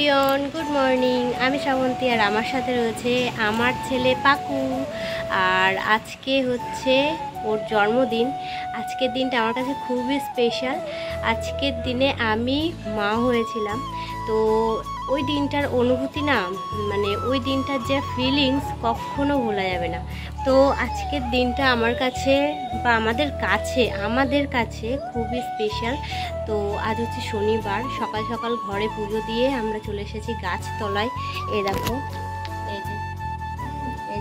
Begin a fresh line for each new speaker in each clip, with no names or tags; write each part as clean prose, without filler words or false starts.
Everyone, good morning. আমি শ্রাবন্তী আর আমার সাথে রয়েছে আমার ছেলে পাকু। আর আজকে হচ্ছে ওর জন্মদিন। আজকের দিনটা আমার কাছে খুবই স্পেশাল। আজকের দিনে আমি মা হয়েছিলাম, তো ওই দিনটার অনুভূতি না, মানে ওই দিনটার যে ফিলিংস কখনো ভোলা যাবে না। তো আজকের দিনটা আমার কাছে বা আমাদের কাছে খুবই স্পেশাল। তো আজ হচ্ছে শনিবার, সকাল সকাল ঘরে পুজো দিয়ে আমরা চলে এসেছি গাছতলায়। এই দেখো, এই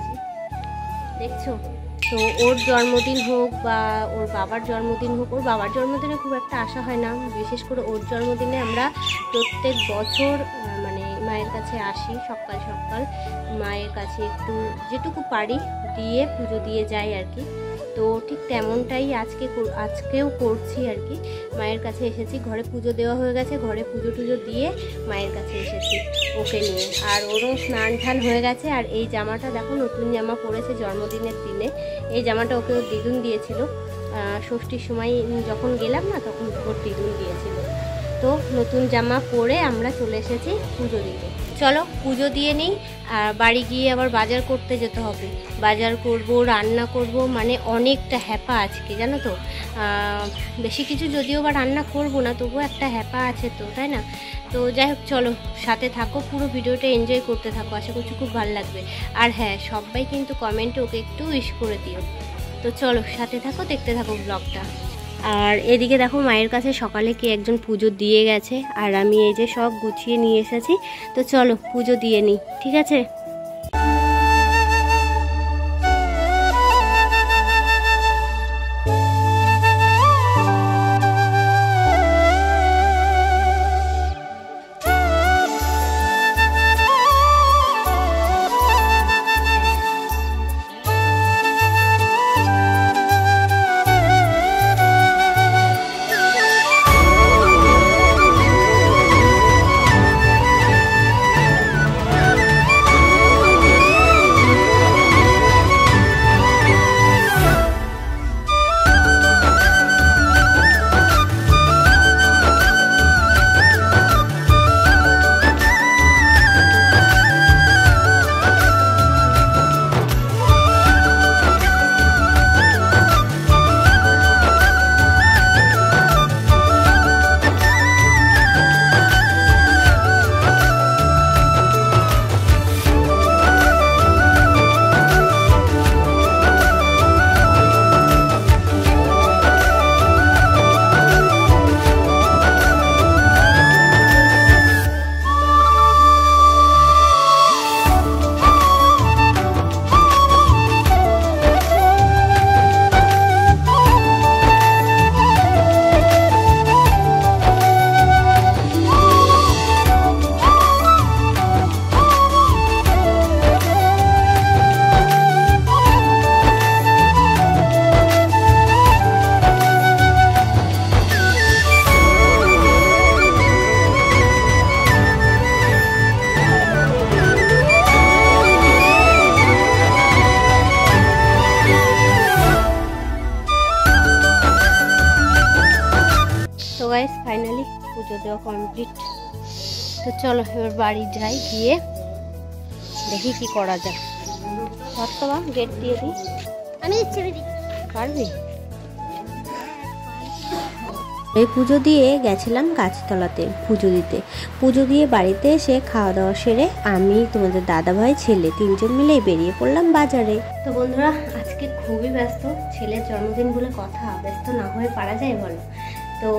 যে দেখছো। তো ওর জন্মদিন হোক বা ওর বাবার জন্মদিন হোক, ওর বাবার জন্মদিনে খুব একটা আশা হয় না, বিশেষ করে ওর জন্মদিনে আমরা প্রত্যেক বছর মানে মায়ের কাছে আসি। সকাল সকাল মায়ের কাছে একটু যেটুকু পারি দিয়ে পুজো দিয়ে যাই আর কি। তো ঠিক তেমনটাই আজকেও করছি আর কি। মায়ের কাছে এসেছি, ঘরে পুজো দেওয়া হয়ে গেছে, ঘরে পুজো টুজো দিয়ে মায়ের কাছে এসেছি ওকে নিয়ে। আর ওরও স্নান টান হয়ে গেছে। আর এই জামাটা দেখো, নতুন জামা পরেছে জন্মদিনের দিনে। এই জামাটা ওকে দিদুন দিয়েছিল, ষষ্ঠীর সময় যখন গেলাম না তখন ওর দিদুন দিয়েছিল। তো নতুন জামা পরে আমরা চলে এসেছি পুজো দিতে। চলো পুজো দিয়ে নিই, আর বাড়ি গিয়ে আবার বাজার করতে যেতে হবে। বাজার করব, রান্না করব, মানে অনেকটা হ্যাপা আজকে, জানো তো। বেশি কিছু যদিও বা রান্না করব না, তবুও একটা হ্যাপা আছে তো, তাই না? তো যাই হোক, চলো সাথে থাকো, পুরো ভিডিওটা এনজয় করতে থাকো, আশা করছি খুব ভালো লাগবে। আর হ্যাঁ, সবাই কিন্তু কমেন্টে ওকে একটু উইশ করে দিও। তো চলো সাথে থাকো, দেখতে থাকো ব্লগটা। আর এদিকে দেখো, মায়ের কাছে সকালে কে একজন পুজো দিয়ে গেছে, আর আমি এই যে সব গুছিয়ে নিয়ে এসেছি। তো চলো পুজো দিয়ে নিই, ঠিক আছে? গাইস, ফাইনালি পুজো দেওয়া কমপ্লিট। তো চলো এবার বাড়ি যাই, গিয়ে দেখি কি করা যায়। ধরতবা গেট দিয়ে দিই, আমি পারবি? এই পুজো দিয়ে গেছিলাম গাছতলাতে পুজো দিতে। পুজো দিয়ে বাড়িতে এসে খাওয়া দাওয়া সেরে আমি, তোমাদের দাদাভাই, ছেলে তিনজন মিলে বেরিয়ে পড়লাম বাজারে। তো বন্ধুরা, আজকে খুবই ব্যস্ত, ছেলের জন্মদিন বলে কথা, ব্যস্ত না হয়ে পারা যায় বলো? তো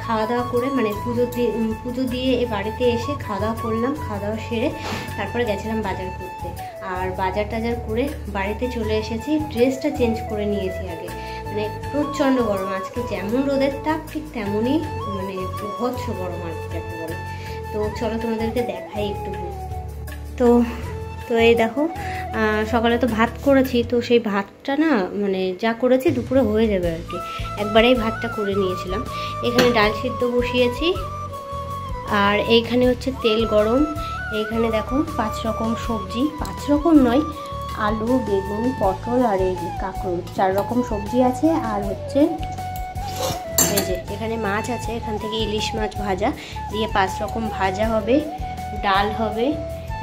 খাওয়া দাওয়া করে, মানে পুজো দিয়ে এ বাড়িতে এসে খাওয়া দাওয়া করলাম, খাওয়া দাওয়া সেরে তারপরে গেছিলাম বাজার করতে। আর বাজার টাজার করে বাড়িতে চলে এসেছি, ড্রেসটা চেঞ্জ করে নিয়েছি আগে। মানে প্রচণ্ড গরম আজকে, যেমন রোদের তাপ ঠিক তেমনই মানে বিভৎস গরম আর যাকে বলে। তো চলো তোমাদেরকে দেখাই একটু। তো এই দেখো, সকালে তো ভাত করেছি, তো সেই ভাতটা না, মানে যা করেছি দুপুরে হয়ে যাবে আর কি, একবারেই ভাতটা করে নিয়েছিলাম। এখানে ডাল সিদ্ধ বসিয়েছি, আর এইখানে হচ্ছে তেল গরম। এইখানে দেখো 5 রকম সবজি, 5 রকম নয়, আলু, বেগুন, পটল আর এই কাঁকরোল, 4 রকম সবজি আছে। আর হচ্ছে এই যে এখানে মাছ আছে, এখান থেকে ইলিশ মাছ ভাজা দিয়ে 5 রকম ভাজা হবে। ডাল হবে,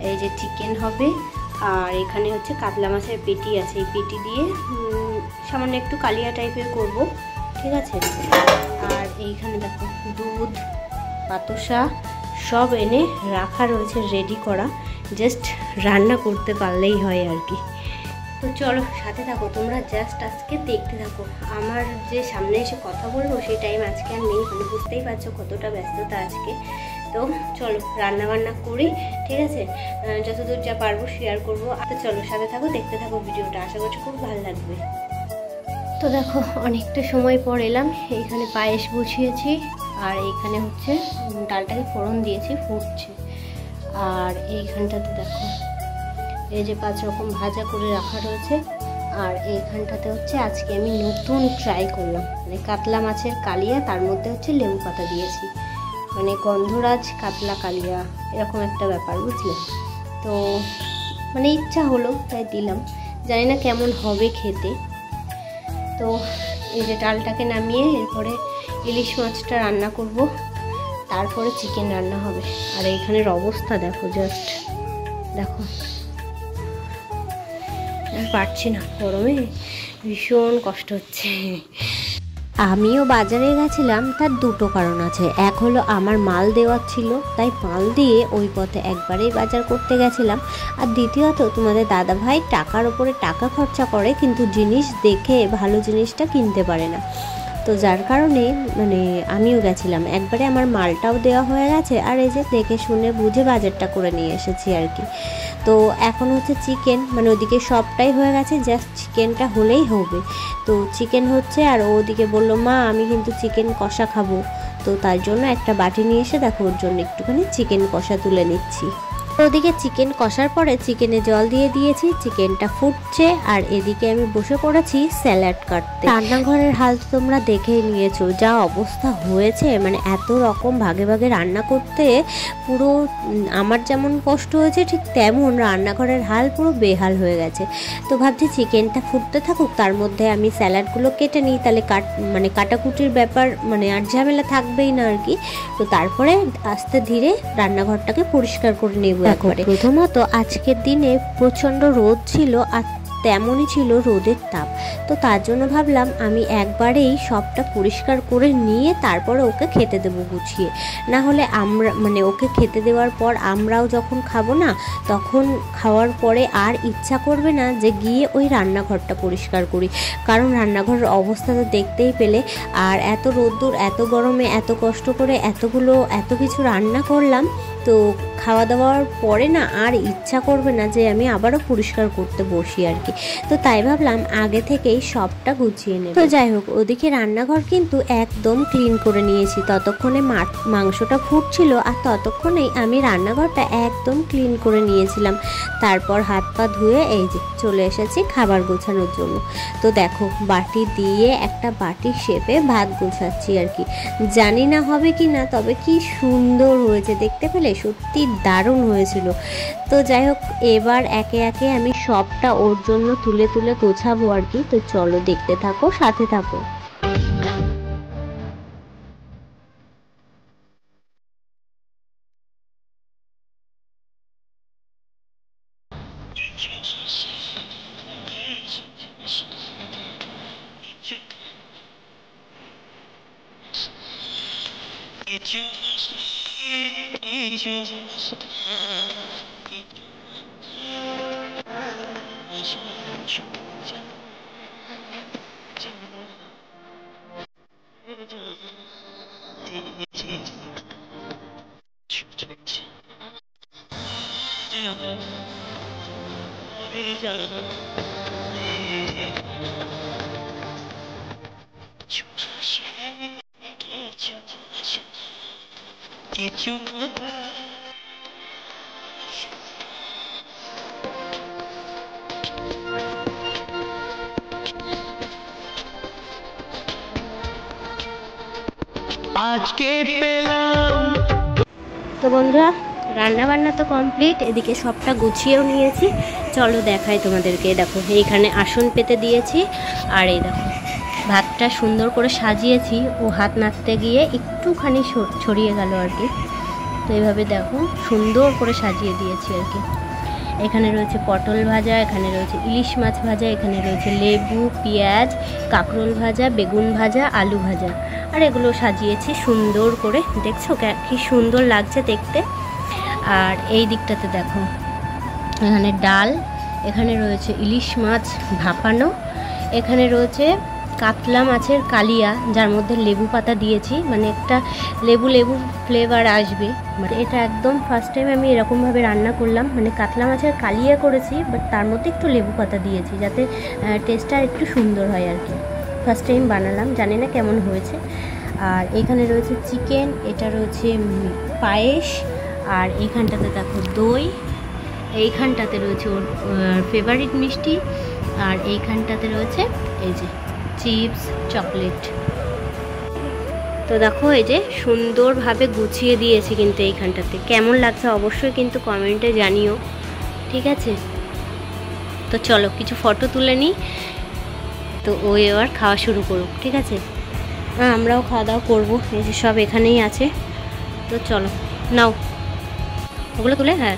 এই যে চিকেন হবে, আর এখানে হচ্ছে কাতলা মাছের পেটি আছে, এই পেটি দিয়ে সামান্য একটু কালিয়া টাইপের করব, ঠিক আছে। আর এইখানে দেখো দুধ, বাতাসা সব এনে রাখা রয়েছে, রেডি করা, জাস্ট রান্না করতে পারলেই হয় আর কি। তো চলো সাথে থাকো তোমরা, জাস্ট আজকে দেখতে থাকো। আমার যে সামনে এসে কথা বলবো সেই টাইম আজকে আর নেই, মানে বুঝতেই পারছো কতটা ব্যস্ততা আজকে। তো চলো রান্না বান্না করি, ঠিক আছে, যতদূর যা পারবো শেয়ার করবো। তো চলো সাথে থাকো, দেখতে থাকো ভিডিওটা, আশা করছি খুব ভালো লাগবে। তো দেখো অনেকটা সময় পর এলাম, এইখানে পায়েস বসিয়েছি, আর এইখানে হচ্ছে ডালটাকে ফোড়ন দিয়েছি, ফুটছে। আর এইখানটাতে দেখো এই যে 5 রকম ভাজা করে রাখা রয়েছে। আর এইখানটাতে হচ্ছে আজকে আমি নতুন ট্রাই করলাম, মানে কাতলা মাছের কালিয়া, তার মধ্যে হচ্ছে লেবু পাতা দিয়েছি, মানে গন্ধরাজ কাতলা কালিয়া এরকম একটা ব্যাপার, বুঝলে। তো মানে ইচ্ছা হলো তাই দিলাম, জানি না কেমন হবে খেতে। তো এই যে ডালটাকে নামিয়ে এরপরে ইলিশ মাছটা রান্না করব, তারপরে চিকেন রান্না হবে। আর এইখানের অবস্থা দেখো, জাস্ট দেখো, আর পারছি না, গরমে ভীষণ কষ্ট হচ্ছে। আমিও বাজারে গেছিলাম, তার দুটো কারণ আছে। এক হলো আমার মাল দেওয়ার ছিল, তাই মাল দিয়ে ওই পথে একবারেই বাজার করতে গেছিলাম। আর দ্বিতীয়ত তোমাদের দাদা ভাই টাকার ওপরে টাকা খরচা করে, কিন্তু জিনিস দেখে ভালো জিনিসটা কিনতে পারে না। তো যার কারণে মানে আমিও গেছিলাম, একবারে আমার মালটাও দেওয়া হয়ে গেছে, আর এই যে দেখে শুনে বুঝে বাজারটা করে নিয়ে এসেছি আর কি। তো এখন হচ্ছে চিকেন, মানে ওদিকে সবটাই হয়ে গেছে, জাস্ট চিকেনটা হলেই হবে। তো চিকেন হচ্ছে, আর ওদিকে বললো মা আমি কিন্তু চিকেন কষা খাবো, তো তার জন্য একটা বাটি নিয়ে এসে দেখো ওর জন্য একটুখানি চিকেন কষা তুলে নিচ্ছি। ওদিকে চিকেন কষার পরে চিকেনে জল দিয়ে দিয়েছি, চিকেনটা ফুটছে, আর এদিকে আমি বসে পড়েছি স্যালাড কাটতে। রান্নাঘরের হাল তো তোমরা দেখেই নিয়েছো, যা অবস্থা হয়েছে, মানে এত রকম ভাগে ভাগে রান্না করতে পুরো আমার যেমন কষ্ট হয়েছে ঠিক তেমন রান্নাঘরের হাল পুরো বেহাল হয়ে গেছে। তো ভাবছি চিকেনটা ফুটতে থাকুক, তার মধ্যে আমি স্যালাডগুলো কেটে নিই, তাহলে মানে কাটাকুটির ব্যাপার মানে আর ঝামেলা থাকবেই না আর কি। তো তারপরে আস্তে ধীরে রান্নাঘরটাকে পরিষ্কার করে নেব। প্রথমত আজকের দিনে প্রচণ্ড রোদ ছিল, আর তেমনই ছিল রোদের তাপ। তো তার জন্য ভাবলাম আমি একবারেই সবটা পরিষ্কার করে নিয়ে তারপরে ওকে খেতে দেবো গুছিয়ে, না হলে আমরা মানে ওকে খেতে দেওয়ার পর আমরাও যখন খাবো না, তখন খাওয়ার পরে আর ইচ্ছা করবে না যে গিয়ে ওই রান্নাঘরটা পরিষ্কার করি, কারণ রান্নাঘরের অবস্থা তো দেখতেই পেলে। আর এত রোদ্দুর, এত গরমে এত কষ্ট করে এত কিছু রান্না করলাম, তো খাওয়া দাওয়ার পরে না আর ইচ্ছা করবে না যে আমি আবারও পরিষ্কার করতে বসি আর কি। তো তাই ভাবলাম আগে থেকেই সবটা গুছিয়ে নেব। তো যাই হোক, ওদিকে রান্নাঘর কিন্তু একদম ক্লিন করে নিয়েছি, ততক্ষণে মাংসটা ফুটছিল, আর ততক্ষণেই আমি রান্নাঘরটা একদম ক্লিন করে নিয়েছিলাম। তারপর হাত পা ধুয়ে এই যে চলে এসেছি খাবার গোছানোর জন্য। তো দেখো বাটি দিয়ে একটা বাটির শেপে ভাত গোছাচ্ছি আর কি, জানি না হবে কি না, তবে কি সুন্দর হয়েছে দেখতে পেলে, সত্যি দারুণ হয়েছিল। তো যাই হোক, এবার একে একে আমি সবটা ওর জন্য তুলে তুলে গোছাবো আর কি। তো চলো দেখতে থাকো, সাথে থাকো। তো বন্ধুরা রান্না বান্না তো কমপ্লিট, এদিকে সবটা গুছিয়েও নিয়েছি, চলো দেখাই তোমাদেরকে। দেখো এইখানে আসন পেতে দিয়েছি, আর এই দেখো ভাতটা সুন্দর করে সাজিয়েছি, ও হাত নাড়তে গিয়ে একটুখানি ছড়িয়ে গেল আর কি। তো এইভাবে দেখো সুন্দর করে সাজিয়ে দিয়েছি আর কি। এখানে রয়েছে পটল ভাজা, এখানে রয়েছে ইলিশ মাছ ভাজা, এখানে রয়েছে লেবু, পেঁয়াজ, কাঁকরোল ভাজা, বেগুন ভাজা, আলু ভাজা, আর এগুলো সাজিয়েছি সুন্দর করে। দেখছো কি সুন্দর লাগছে দেখতে। আর এই দিকটাতে দেখো এখানে ডাল, এখানে রয়েছে ইলিশ মাছ ভাপানো, এখানে রয়েছে কাতলা মাছের কালিয়া যার মধ্যে লেবু পাতা দিয়েছি, মানে একটা লেবু ফ্লেভার আসবে। মানে এটা একদম ফার্স্ট টাইম আমি এরকমভাবে রান্না করলাম, মানে কাতলা মাছের কালিয়া করেছি বাট তার মধ্যে একটু লেবু পাতা দিয়েছি যাতে টেস্টটা একটু সুন্দর হয় আর কি। ফার্স্ট টাইম বানালাম, জানি না কেমন হয়েছে। আর এখানে রয়েছে চিকেন, এটা রয়েছে পায়েস, আর এইখানটাতে দেখো দই, এইখানটাতে রয়েছে ওর ফেভারিট মিষ্টি, আর এইখানটাতে রয়েছে এই যে চিপস চকলেট। তো দেখো এই যে সুন্দরভাবে গুছিয়ে দিয়েছি কিন্তু এইখানটাতে। কেমন লাগছে অবশ্যই কিন্তু কমেন্টে জানিও, ঠিক আছে? তো চলো কিছু ফটো তুলে নিই, তো ও এবার খাওয়া শুরু করুক, ঠিক আছে? হ্যাঁ, আমরাও খাওয়া দাওয়া করবো, এই যে সব এখানেই আছে। তো চলো নাও ওগুলো তুলে। হ্যাঁ,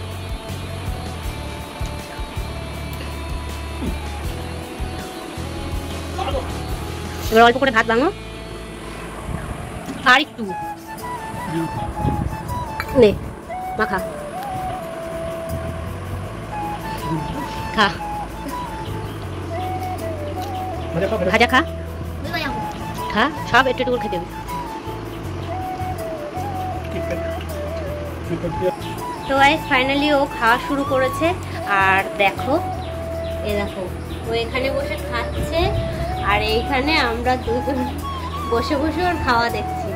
এবার অল্প করে ভাত ভাঙো, আর একটু নে মা খা খা ভাজা খা খা, সব একটু একটু করে খেতে হবে। তো ফাইনালি ও খাওয়া শুরু করেছে। আর দেখো এ দেখো ও এখানে বসে খাচ্ছে, আর এইখানে আমরা দুজন বসে বসে ওর খাওয়া দেখছি।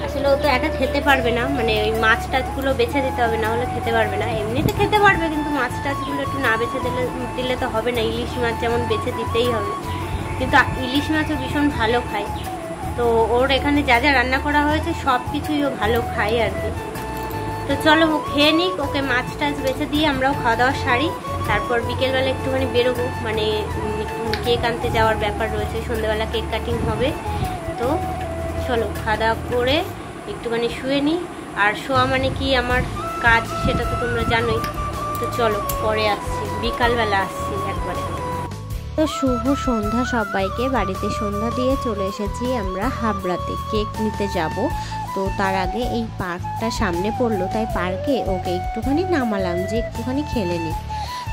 আসলে ও তো একা খেতে পারবে না, মানে ওই মাছ টাছগুলো বেছে দিতে হবে, না হলে খেতে পারবে না। এমনিতে খেতে পারবে কিন্তু মাছ টাছগুলো একটু না বেছে দিলে তো হবে না। ইলিশ মাছ যেমন বেছে দিতেই হবে, কিন্তু ইলিশ মাছও ভীষণ ভালো খায়। তো ওর এখানে যা যা রান্না করা হয়েছে সব কিছুই ও ভালো খায় আর কি। তো চলো ও খেয়ে নিক, ওকে মাছ টাছ বেছে দিয়ে আমরাও খাওয়া দাওয়া সারি। তারপর বিকেলবেলা একটুখানি বেরোবো, মানে কেক আনতে যাওয়ার ব্যাপার রয়েছে, সন্ধ্যেবেলা কেক কাটিং হবে। তো চলো খাওয়া দাওয়া করে একটুখানি শুয়ে নিই। আর শোয়া মানে কি আমার কাজ সেটা তো তোমরা জানোই। তো চলো পরে আসছি, বিকালবেলা আসছি একবারে। তো শুভ সন্ধ্যা সবাইকে। বাড়িতে সন্ধ্যা দিয়ে চলে এসেছি আমরা হাবড়াতে কেক নিতে যাব। তো তার আগে এই পার্কটা সামনে পড়লো, তাই পার্কে ওকে একটুখানি নামালাম যে একটুখানি খেলে নিই।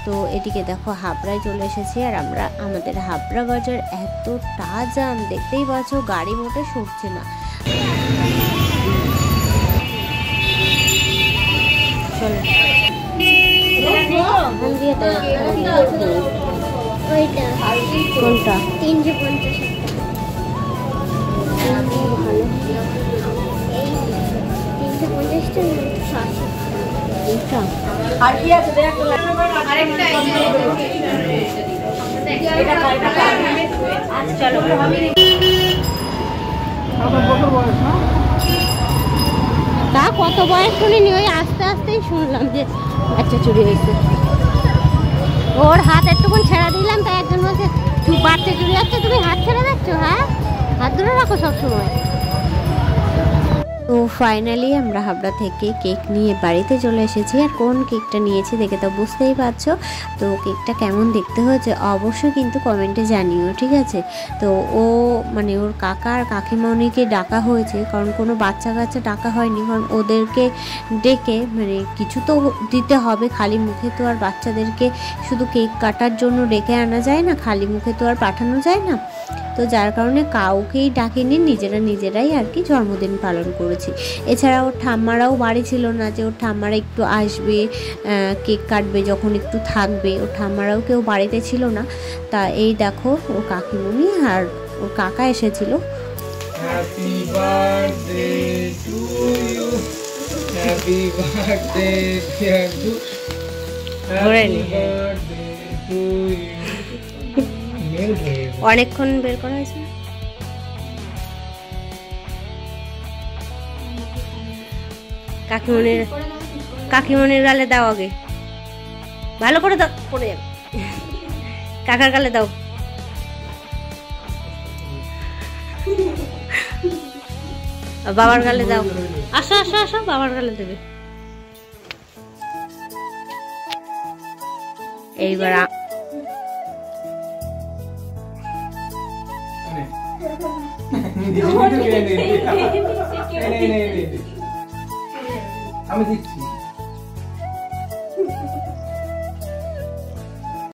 তো এদিকে দেখো হাবড়ায় চলে এসেছি, আর আমরা আমাদের হাবড়া বাজার এতটা জ্যাম দেখতেই পাচ্ছ, গাড়ি মোটে সরছে না। চলো কোনটা 350 ভালো, এই 350টা আর কি আছে দেখ আরেকটা চলো তা কত বয়স শুনিনি, ওই আস্তে আস্তেই শুনলাম যে বাচ্চা চুরি হয়েছে। ওর হাত একটুক্ষণ ছেড়ে দিলাম, তাই একজন বলছে বাচ্চা চুরি হচ্ছে, তুমি হাত ছেড়ে দিচ্ছ? হ্যাঁ, হাত ধরে রাখো সবসময়। তো ফাইনালি আমরা হাবড়া থেকে কেক নিয়ে বাড়িতে চলে এসেছি। আর কোন কেকটা নিয়েছি দেখে তো বুঝতেই পারছো। তো কেকটা কেমন দেখতে হয়েছে অবশ্যই কিন্তু কমেন্টে জানিও, ঠিক আছে? তো ও মানে ওর কাকা আর কাকিমণিকে ডাকা হয়েছে, কারণ কোনো বাচ্চা কাচ্চা ডাকা হয়নি, কারণ ওদেরকে ডেকে মানে কিছু তো দিতে হবে, খালি মুখে তো আর বাচ্চাদেরকে শুধু কেক কাটার জন্য ডেকে আনা যায় না, খালি মুখে তো আর পাঠানো যায় না। তো যার কারণে কাউকেই ডাকিনি, নিজেরাই আর কি জন্মদিন পালন করেছি। এছাড়া ওর ঠাম্মারাও বাড়ি ছিল না যে ওর ঠাম্মারা একটু আসবে কেক কাটবে যখন একটু থাকবে, ওর ঠাম্মারাও কেউ বাড়িতে ছিল না। তা এই দেখো ওর কাকিমণি আর ওর কাকা এসেছিল। Happy birthday to you, happy birthday to you. অনেকক্ষণ বের করা হয়েছে। কাকিমণির গালে দাও, আগে ভালো করে দাও, পড়ে যাবে। কাকার গালে দাও। বাবার গালে দাও। আসো আসো আসো, বাবার গালে দেবে। এইবার
আমি দিচ্ছি।